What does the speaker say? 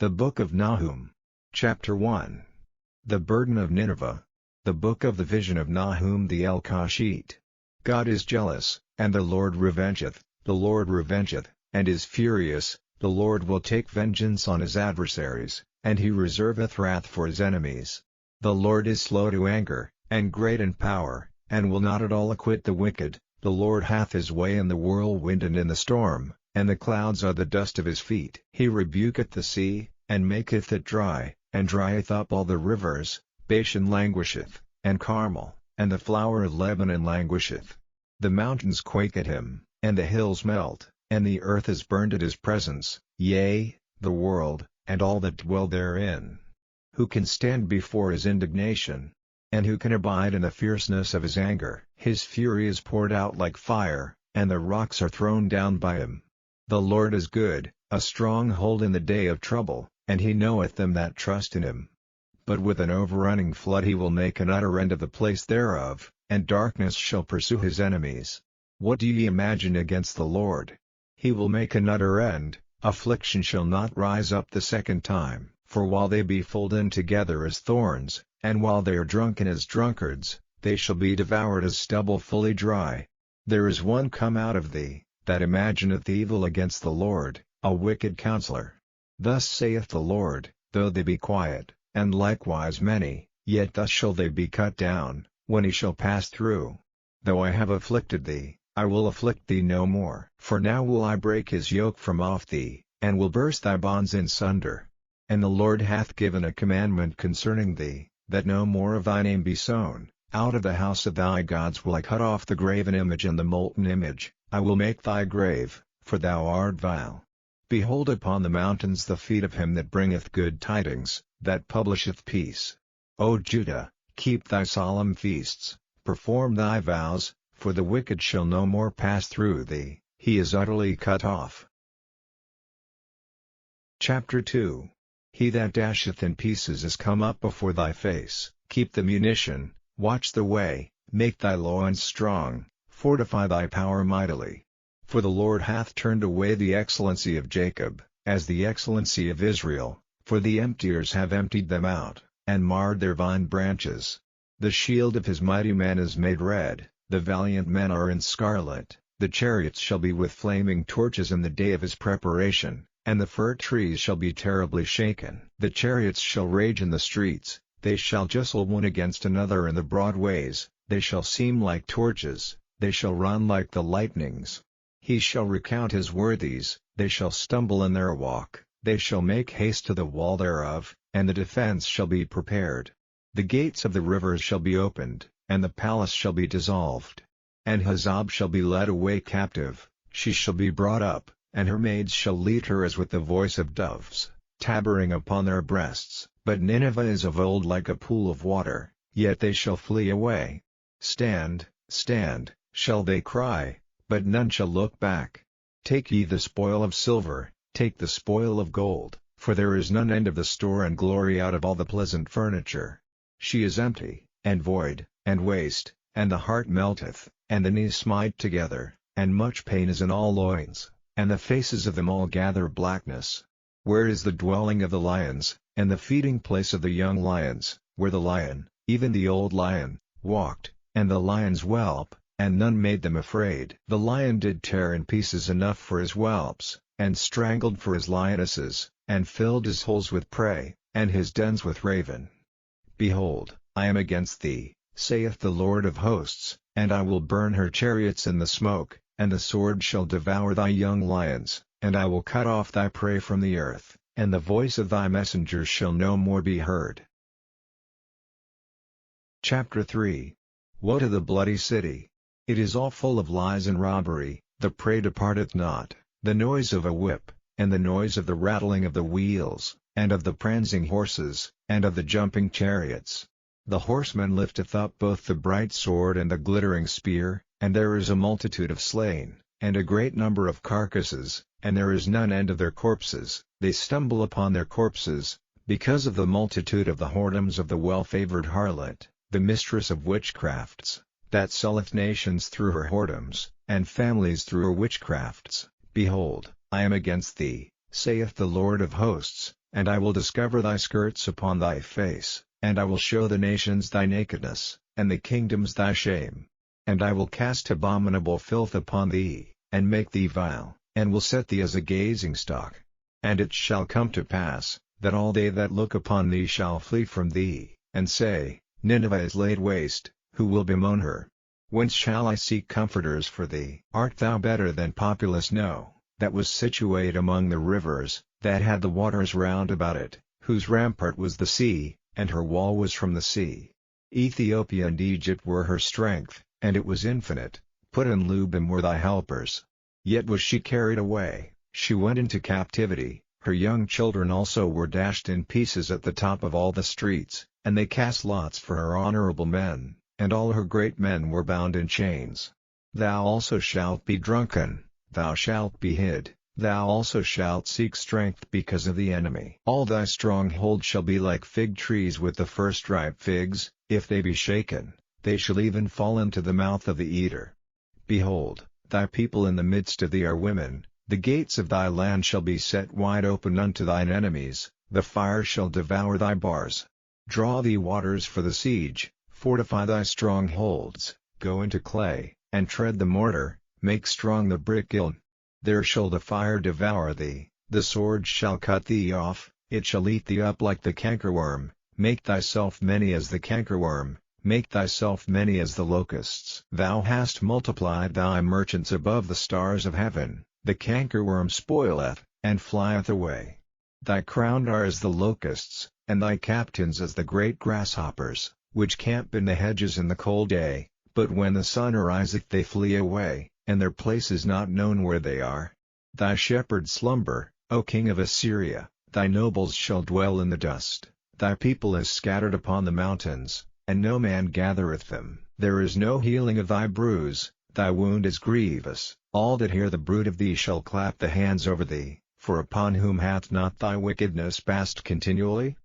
The Book of Nahum. Chapter 1. The Burden of Nineveh. The Book of the Vision of Nahum the Elkoshite. God is jealous, and the Lord revengeth, and is furious. The Lord will take vengeance on his adversaries, and he reserveth wrath for his enemies. The Lord is slow to anger, and great in power, and will not at all acquit the wicked. The Lord hath his way in the whirlwind and in the storm, and the clouds are the dust of his feet. He rebuketh the sea, and maketh it dry, and drieth up all the rivers. Bashan languisheth, and Carmel, and the flower of Lebanon languisheth. The mountains quake at him, and the hills melt, and the earth is burned at his presence, yea, the world, and all that dwell therein. Who can stand before his indignation? And who can abide in the fierceness of his anger? His fury is poured out like fire, and the rocks are thrown down by him. The Lord is good, a stronghold in the day of trouble, and he knoweth them that trust in him. But with an overrunning flood he will make an utter end of the place thereof, and darkness shall pursue his enemies. What do ye imagine against the Lord? He will make an utter end, affliction shall not rise up the second time. For while they be fulled in together as thorns, and while they are drunken as drunkards, they shall be devoured as stubble fully dry. There is one come out of thee, that imagineth evil against the Lord, a wicked counselor. Thus saith the Lord, though they be quiet, and likewise many, yet thus shall they be cut down, when he shall pass through. Though I have afflicted thee, I will afflict thee no more. For now will I break his yoke from off thee, and will burst thy bonds in sunder. And the Lord hath given a commandment concerning thee, that no more of thy name be sown. Out of the house of thy gods will I cut off the graven image and the molten image. I will make thy grave, for thou art vile. Behold upon the mountains the feet of him that bringeth good tidings, that publisheth peace. O Judah, keep thy solemn feasts, perform thy vows, for the wicked shall no more pass through thee, he is utterly cut off. Chapter 2. He that dasheth in pieces is come up before thy face. Keep the munition, watch the way, make thy loins strong, fortify thy power mightily. For the Lord hath turned away the excellency of Jacob, as the excellency of Israel, for the emptiers have emptied them out, and marred their vine branches. The shield of his mighty men is made red, the valiant men are in scarlet, the chariots shall be with flaming torches in the day of his preparation. And the fir trees shall be terribly shaken. The chariots shall rage in the streets, they shall jostle one against another in the broad ways, they shall seem like torches, they shall run like the lightnings. He shall recount his worthies, they shall stumble in their walk, they shall make haste to the wall thereof, and the defense shall be prepared. The gates of the rivers shall be opened, and the palace shall be dissolved. And Hazab shall be led away captive, she shall be brought up, and her maids shall lead her as with the voice of doves, tabering upon their breasts. But Nineveh is of old like a pool of water, yet they shall flee away. Stand, stand, shall they cry, but none shall look back. Take ye the spoil of silver, take the spoil of gold, for there is none end of the store and glory out of all the pleasant furniture. She is empty, and void, and waste, and the heart melteth, and the knees smite together, and much pain is in all loins. And the faces of them all gather blackness. Where is the dwelling of the lions, and the feeding place of the young lions, where the lion, even the old lion, walked, and the lions whelp, and none made them afraid? The lion did tear in pieces enough for his whelps, and strangled for his lionesses, and filled his holes with prey, and his dens with raven. Behold, I am against thee, saith the Lord of hosts, and I will burn her chariots in the smoke. And the sword shall devour thy young lions, and I will cut off thy prey from the earth, and the voice of thy messengers shall no more be heard. Chapter 3. Woe to the bloody city! It is all full of lies and robbery, the prey departeth not, the noise of a whip, and the noise of the rattling of the wheels, and of the prancing horses, and of the jumping chariots. The horseman lifteth up both the bright sword and the glittering spear, and there is a multitude of slain, and a great number of carcasses, and there is none end of their corpses. They stumble upon their corpses, because of the multitude of the whoredoms of the well-favored harlot, the mistress of witchcrafts, that selleth nations through her whoredoms, and families through her witchcrafts. Behold, I am against thee, saith the Lord of hosts, And I will discover thy skirts upon thy face, and I will show the nations thy nakedness, and the kingdoms thy shame. And I will cast abominable filth upon thee, and make thee vile, and will set thee as a gazing stock. And it shall come to pass, that all they that look upon thee shall flee from thee, and say, Nineveh is laid waste, who will bemoan her? Whence shall I seek comforters for thee? Art thou better than Populus? No, that was situate among the rivers, that had the waters round about it, whose rampart was the sea, and her wall was from the sea. Ethiopia and Egypt were her strength, and it was infinite. Put and Lubim were thy helpers. Yet was she carried away, she went into captivity, her young children also were dashed in pieces at the top of all the streets, and they cast lots for her honorable men, and all her great men were bound in chains. Thou also shalt be drunken, thou shalt be hid, thou also shalt seek strength because of the enemy. All thy strongholds shall be like fig trees with the first ripe figs, if they be shaken, they shall even fall into the mouth of the eater. Behold, thy people in the midst of thee are women, the gates of thy land shall be set wide open unto thine enemies, the fire shall devour thy bars. Draw thee waters for the siege, fortify thy strongholds, go into clay, and tread the mortar, make strong the brick kiln. There shall the fire devour thee, the sword shall cut thee off, it shall eat thee up like the cankerworm. Make thyself many as the cankerworm, make thyself many as the locusts. Thou hast multiplied thy merchants above the stars of heaven, the cankerworm spoileth, and flieth away. Thy crown are as the locusts, and thy captains as the great grasshoppers, which camp in the hedges in the cold day, but when the sun ariseth they flee away, and their place is not known where they are. Thy shepherds slumber, O king of Assyria, thy nobles shall dwell in the dust, thy people is scattered upon the mountains, and no man gathereth them. There is no healing of thy bruise, thy wound is grievous. All that hear the bruit of thee shall clap the hands over thee, for upon whom hath not thy wickedness passed continually?